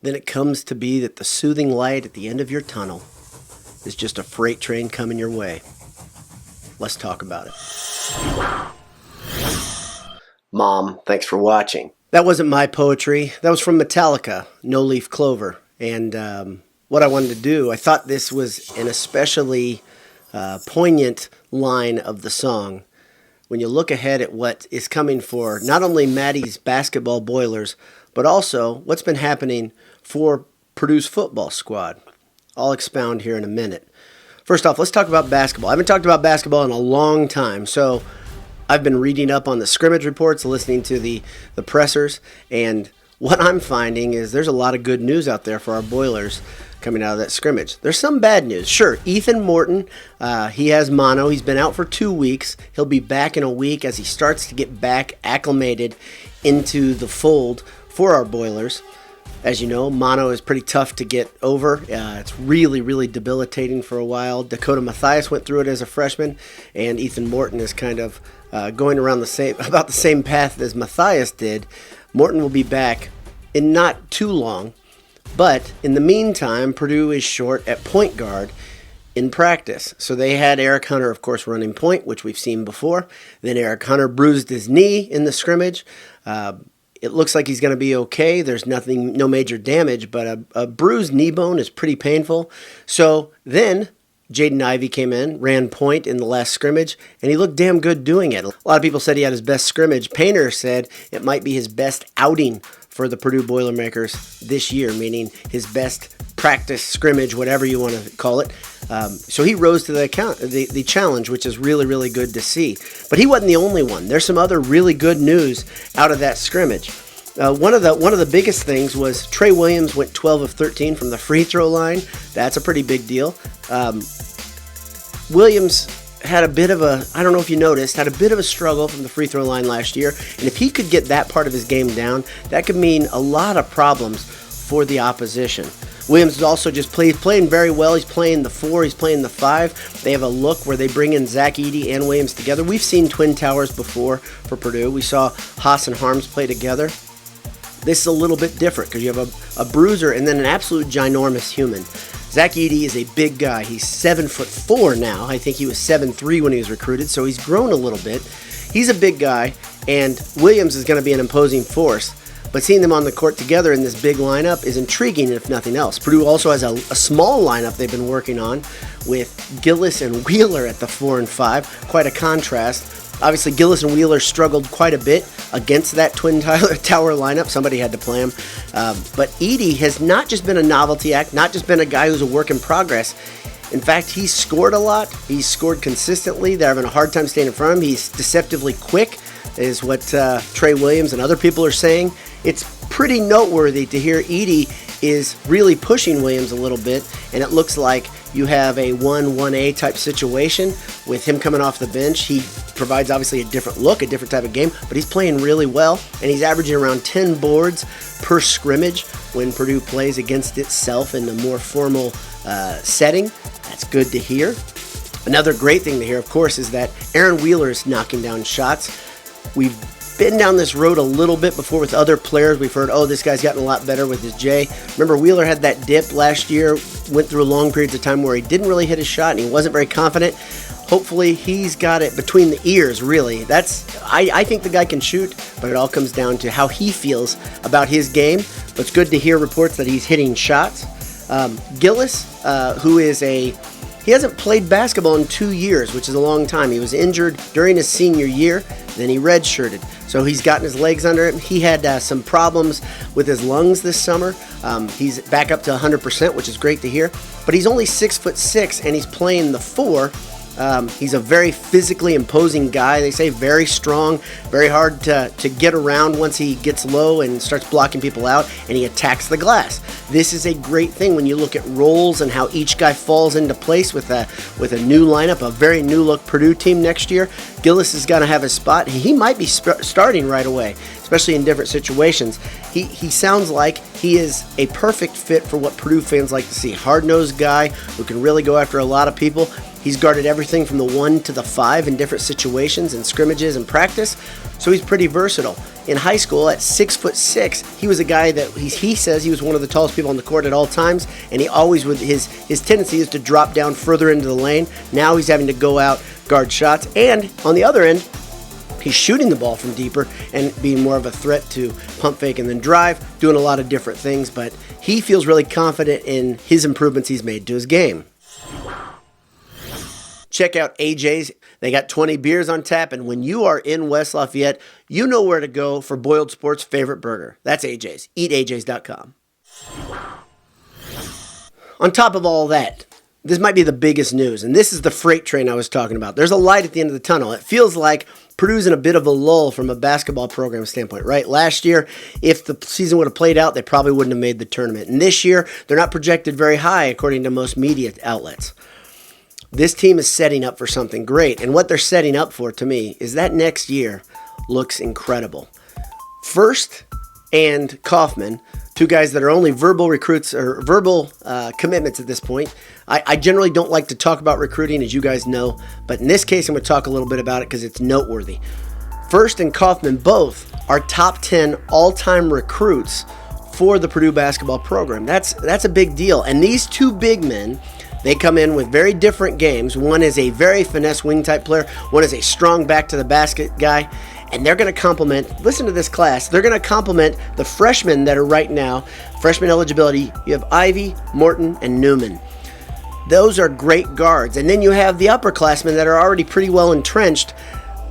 then it comes to be that the soothing light at the end of your tunnel is just a freight train coming your way. Let's talk about it. Mom, thanks for watching. That wasn't my poetry. That was from Metallica, No Leaf Clover. And what I wanted to do, I thought this was an especially poignant line of the song. When you look ahead at what is coming for not only Maddie's basketball Boilers, but also what's been happening for Purdue's football squad. I'll expound here in a minute. First off, let's talk about basketball. I haven't talked about basketball in a long time, so I've been reading up on the scrimmage reports, listening to the pressers, and what I'm finding is there's a lot of good news out there for our Boilers coming out of that scrimmage. There's some bad news. Sure, Ethan Morton, he has mono. He's been out for 2 weeks. He'll be back in a week as he starts to get back acclimated into the fold for our Boilers. As you know, mono is pretty tough to get over. It's really, really debilitating for a while. Dakota Mathias went through it as a freshman, and Ethan Morton is kind of going around about the same path as Mathias did. Morton will be back in not too long, but in the meantime, Purdue is short at point guard in practice. So they had Eric Hunter, of course, running point, which we've seen before. Then Eric Hunter bruised his knee in the scrimmage. It looks like he's going to be okay. There's no major damage, but a bruised knee bone is pretty painful. So then Jaden Ivey came in, ran point in the last scrimmage, and he looked damn good doing it. A lot of people said he had his best scrimmage. Painter said it might be his best outing for the Purdue Boilermakers this year, meaning his best practice scrimmage, whatever you want to call it. So he rose to the challenge, which is really, really good to see. But he wasn't the only one. There's some other really good news out of that scrimmage. One of the biggest things was Trey Williams went 12 of 13 from the free throw line. That's a pretty big deal. Williams had a bit of I don't know if you noticed, had a bit of a struggle from the free throw line last year. And if he could get that part of his game down, that could mean a lot of problems for the opposition. Williams is also just playing very well. He's playing the 4, he's playing the 5. They have a look where they bring in Zach Edey and Williams together. We've seen Twin Towers before for Purdue. We saw Haas and Harms play together. This is a little bit different because you have a bruiser and then an absolute ginormous human. Zach Edey is a big guy. He's 7'4" now. I think he was 7'3" when he was recruited, so he's grown a little bit. He's a big guy, and Williams is going to be an imposing force. But seeing them on the court together in this big lineup is intriguing, if nothing else. Purdue also has a small lineup they've been working on with Gillis and Wheeler at the 4 and 5. Quite a contrast. Obviously, Gillis and Wheeler struggled quite a bit against that Twin Tower lineup. Somebody had to play him. But Edey has not just been a novelty act, not just been a guy who's a work in progress. In fact, he's scored a lot. He's scored consistently. They're having a hard time staying in front of him. He's deceptively quick, is what Trey Williams and other people are saying. It's pretty noteworthy to hear Edey is really pushing Williams a little bit, and it looks like you have a 1-1A type situation with him coming off the bench. He provides obviously a different look, a different type of game, but he's playing really well, and he's averaging around 10 boards per scrimmage when Purdue plays against itself in a more formal setting. That's good to hear. Another great thing to hear, of course, is that Aaron Wheeler is knocking down shots. We've been down this road a little bit before with other players. We've heard, this guy's gotten a lot better with his J. Remember, Wheeler had that dip last year, went through long periods of time where he didn't really hit his shot and he wasn't very confident. Hopefully he's got it between the ears, really. I think the guy can shoot, but it all comes down to how he feels about his game. But it's good to hear reports that he's hitting shots. Gillis, he hasn't played basketball in 2 years, which is a long time. He was injured during his senior year, then he redshirted. So he's gotten his legs under him. He had some problems with his lungs this summer. He's back up to 100%, which is great to hear. But he's only 6'6", and he's playing the 4. He's a very physically imposing guy. They say very strong, very hard to get around once he gets low and starts blocking people out, and he attacks the glass. This is a great thing when you look at roles and how each guy falls into place with a new lineup, a very new look Purdue team next year. Gillis is going to have his spot. He might be starting right away, especially in different situations. He sounds like he is a perfect fit for what Purdue fans like to see. Hard-nosed guy who can really go after a lot of people. He's guarded everything from the 1 to the 5 in different situations and scrimmages and practice. so he's pretty versatile. In high school, at 6'6", he was a guy that he says he was one of the tallest people on the court at all times, and he always would his tendency is to drop down further into the lane. Now he's having to go out, guard shots, and on the other end, he's shooting the ball from deeper and being more of a threat to pump fake and then drive, doing a lot of different things, but he feels really confident in his improvements he's made to his game. Check out AJ's. They got 20 beers on tap, and when you are in West Lafayette, you know where to go for Boiled Sports' favorite burger. That's AJ's. EatAJ's.com. On top of all that, this might be the biggest news, and this is the freight train I was talking about. There's a light at the end of the tunnel. It feels like Purdue's in a bit of a lull from a basketball program standpoint, right? Last year, if the season would have played out, they probably wouldn't have made the tournament. And this year, they're not projected very high, according to most media outlets. This team is setting up for something great, and what they're setting up for, to me, is that next year looks incredible. First and Kaufman, two guys that are only verbal recruits or verbal commitments at this point. I generally don't like to talk about recruiting, as you guys know, but in this case, I'm going to talk a little bit about it because it's noteworthy. First and Kaufman both are top 10 all-time recruits for the Purdue basketball program. That's a big deal, and these two big men, they come in with very different games. One is a very finesse wing type player. One is a strong back to the basket guy. And they're going to complement, listen to this class, they're going to complement the freshmen that are right now, freshman eligibility. You have Ivy, Morton, and Newman. Those are great guards. And then you have the upperclassmen that are already pretty well entrenched.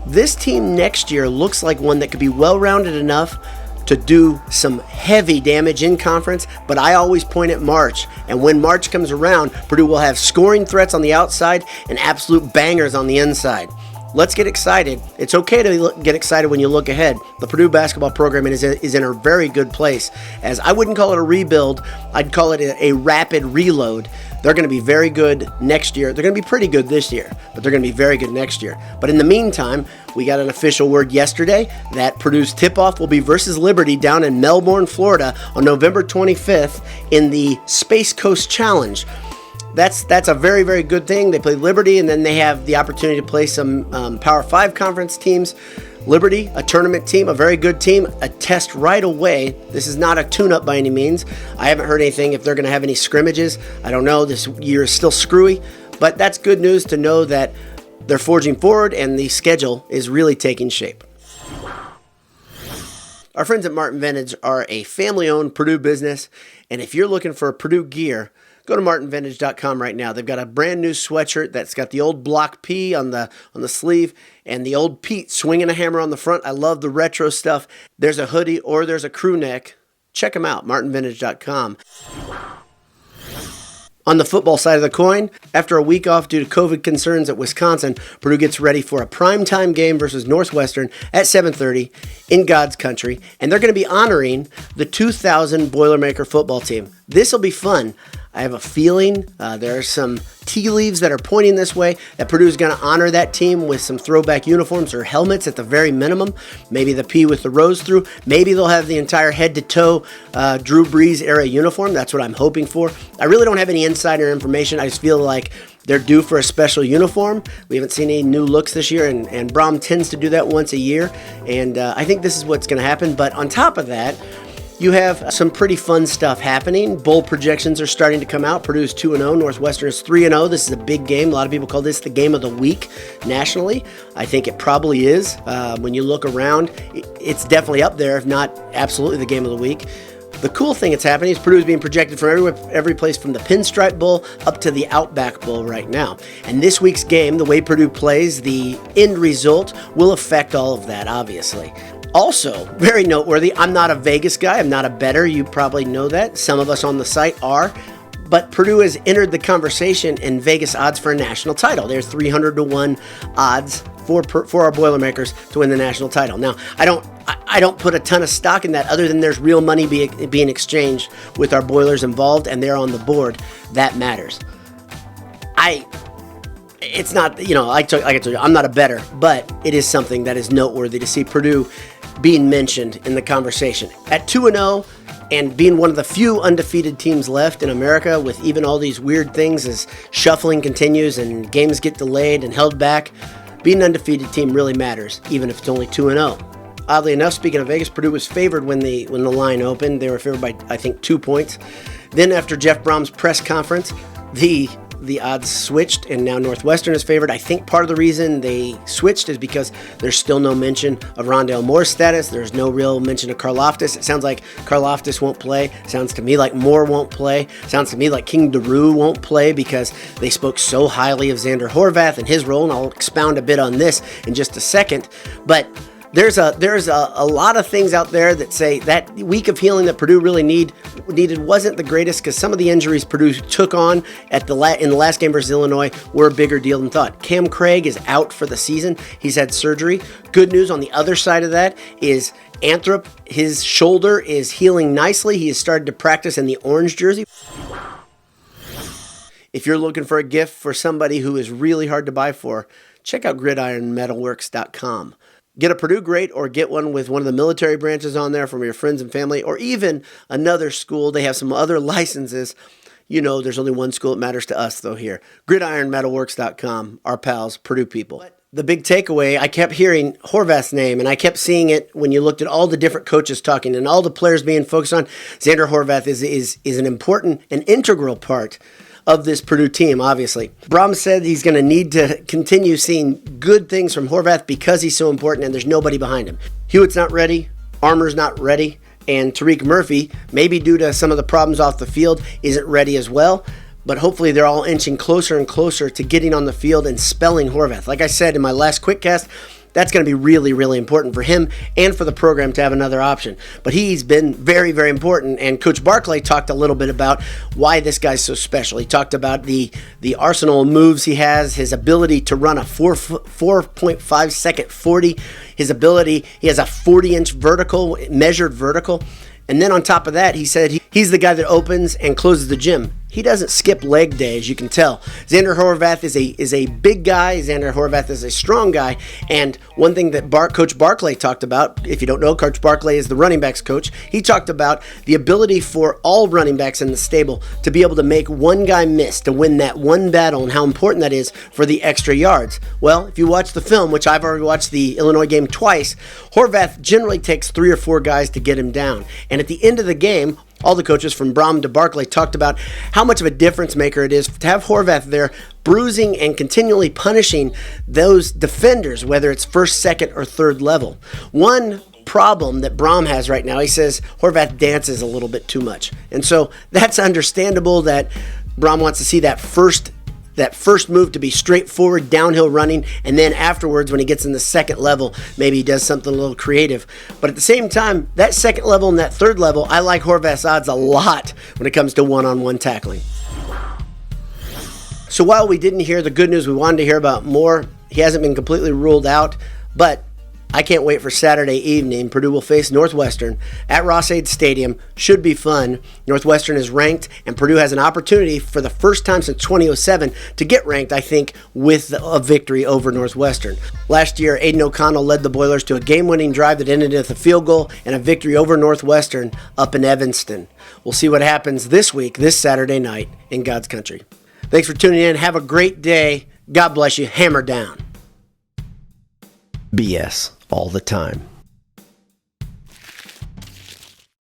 This team next year looks like one that could be well-rounded enough to do some heavy damage in conference, but I always point at March. And when March comes around, Purdue will have scoring threats on the outside and absolute bangers on the inside. Let's get excited. It's okay to get excited when you look ahead. The Purdue basketball program is in a very good place. As I wouldn't call it a rebuild, I'd call it a rapid reload. They're going to be very good next year. They're going to be pretty good this year, but they're going to be very good next year. But in the meantime, we got an official word yesterday that Purdue's tip-off will be versus Liberty down in Melbourne, Florida on November 25th in the Space Coast Challenge. That's a very, very good thing. They play Liberty, and then they have the opportunity to play some Power 5 conference teams. Liberty, a tournament team, a very good team, a test right away. This is not a tune-up by any means. I haven't heard anything if they're going to have any scrimmages. I don't know. This year is still screwy, but that's good news to know that they're forging forward and the schedule is really taking shape. Our friends at Martin Vintage are a family-owned Purdue business, and if you're looking for Purdue gear, go to martinvintage.com right now. They've got a brand new sweatshirt that's got the old Block P on the sleeve and the old Pete swinging a hammer on the front. I love the retro stuff. There's a hoodie or there's a crew neck. Check them out, martinvintage.com. On the football side of the coin, after a week off due to COVID concerns at Wisconsin, Purdue gets ready for a primetime game versus Northwestern at 7:30 in God's country, and they're going to be honoring the 2000 Boilermaker football team. This will be fun. I have a feeling there are some tea leaves that are pointing this way, that Purdue is going to honor that team with some throwback uniforms or helmets at the very minimum. Maybe the P with the rose through. Maybe they'll have the entire head-to-toe Drew Brees era uniform. That's what I'm hoping for. I really don't have any insider information. I just feel like they're due for a special uniform. We haven't seen any new looks this year, and Brom tends to do that once a year. And I think this is what's going to happen. But on top of that, you have some pretty fun stuff happening. Bowl projections are starting to come out. Purdue's 2-0. Northwestern is 3-0. This is a big game. A lot of people call this the game of the week nationally. I think it probably is. When you look around, it's definitely up there, if not absolutely the game of the week. The cool thing that's happening is Purdue is being projected from every place from the Pinstripe Bowl up to the Outback Bowl right now. And this week's game, the way Purdue plays, the end result will affect all of that, obviously. Also, very noteworthy, I'm not a Vegas guy. I'm not a bettor. You probably know that. Some of us on the site are. But Purdue has entered the conversation in Vegas odds for a national title. There's 300-1 odds for our Boilermakers to win the national title. Now, I don't put a ton of stock in that other than there's real money being exchanged with our Boilers involved, and they're on the board. That matters. It's not, like I told you, I'm not a bettor, but it is something that is noteworthy to see Purdue being mentioned in the conversation. At 2-0 and being one of the few undefeated teams left in America, with even all these weird things as shuffling continues and games get delayed and held back, being an undefeated team really matters, even if it's only 2-0. Oddly enough, speaking of Vegas, Purdue was favored when the line opened. They were favored by, I think, 2 points. Then after Jeff Brom's press conference, the odds switched, and now Northwestern is favored. I think part of the reason they switched is because there's still no mention of Rondale Moore's status. There's no real mention of Karlaftis. It sounds like Karlaftis won't play. Sounds to me like Moore won't play. Sounds to me like King Daru won't play because they spoke so highly of Zander Horvath and his role, and I'll expound a bit on this in just a second. But there's a lot of things out there that say that week of healing that Purdue really needed wasn't the greatest because some of the injuries Purdue took on in the last game versus Illinois were a bigger deal than thought. Cam Craig is out for the season. He's had surgery. Good news on the other side of that is Anthrop, his shoulder is healing nicely. He has started to practice in the orange jersey. If you're looking for a gift for somebody who is really hard to buy for, check out gridironmetalworks.com. Get a Purdue great or get one with one of the military branches on there from your friends and family or even another school. They have some other licenses. You know, there's only one school that matters to us, though, here. GridironMetalworks.com, our pals, Purdue people. The big takeaway, I kept hearing Horvath's name, and I kept seeing it when you looked at all the different coaches talking and all the players being focused on. Zander Horvath is an important and integral part of this Purdue team, obviously. Brom said he's going to need to continue seeing good things from Horvath because he's so important and there's nobody behind him. Hewitt's not ready. Armour's not ready. And Tariq Murphy, maybe due to some of the problems off the field, isn't ready as well. But hopefully they're all inching closer and closer to getting on the field and spelling Horvath. Like I said in my last QuickCast, that's going to be really, really important for him and for the program to have another option. But he's been very, very important. And Coach Barclay talked a little bit about why this guy's so special. He talked about the arsenal of moves he has, his ability to run a 4.5 second 40, his ability, he has a 40-inch vertical, measured vertical. And then on top of that, he said he's the guy that opens and closes the gym. He doesn't skip leg day, as you can tell. Zander Horvath is a big guy. Zander Horvath is a strong guy. And one thing that Coach Barclay talked about, if you don't know, Coach Barclay is the running backs coach. He talked about the ability for all running backs in the stable to be able to make one guy miss, to win that one battle, and how important that is for the extra yards. Well, if you watch the film, which I've already watched the Illinois game twice, Horvath generally takes 3 or 4 guys to get him down. And at the end of the game, all the coaches from Brom to Barclay talked about how much of a difference maker it is to have Horvath there bruising and continually punishing those defenders, whether it's first, second, or third level. One problem that Brom has right now, he says Horvath dances a little bit too much. And so that's understandable that Brom wants to see that first move to be straightforward downhill running, and then afterwards when he gets in the second level, maybe he does something a little creative. But at the same time, that second level and that third level, I like Horvath's odds a lot when it comes to one-on-one tackling. So while we didn't hear the good news we wanted to hear about Moore, he hasn't been completely ruled out, but I can't wait for Saturday evening. Purdue will face Northwestern at Ross-Ade Stadium. Should be fun. Northwestern is ranked, and Purdue has an opportunity for the first time since 2007 to get ranked, I think, with a victory over Northwestern. Last year, Aiden O'Connell led the Boilers to a game-winning drive that ended with a field goal and a victory over Northwestern up in Evanston. We'll see what happens this week, this Saturday night in God's country. Thanks for tuning in. Have a great day. God bless you. Hammer down. BS all the time.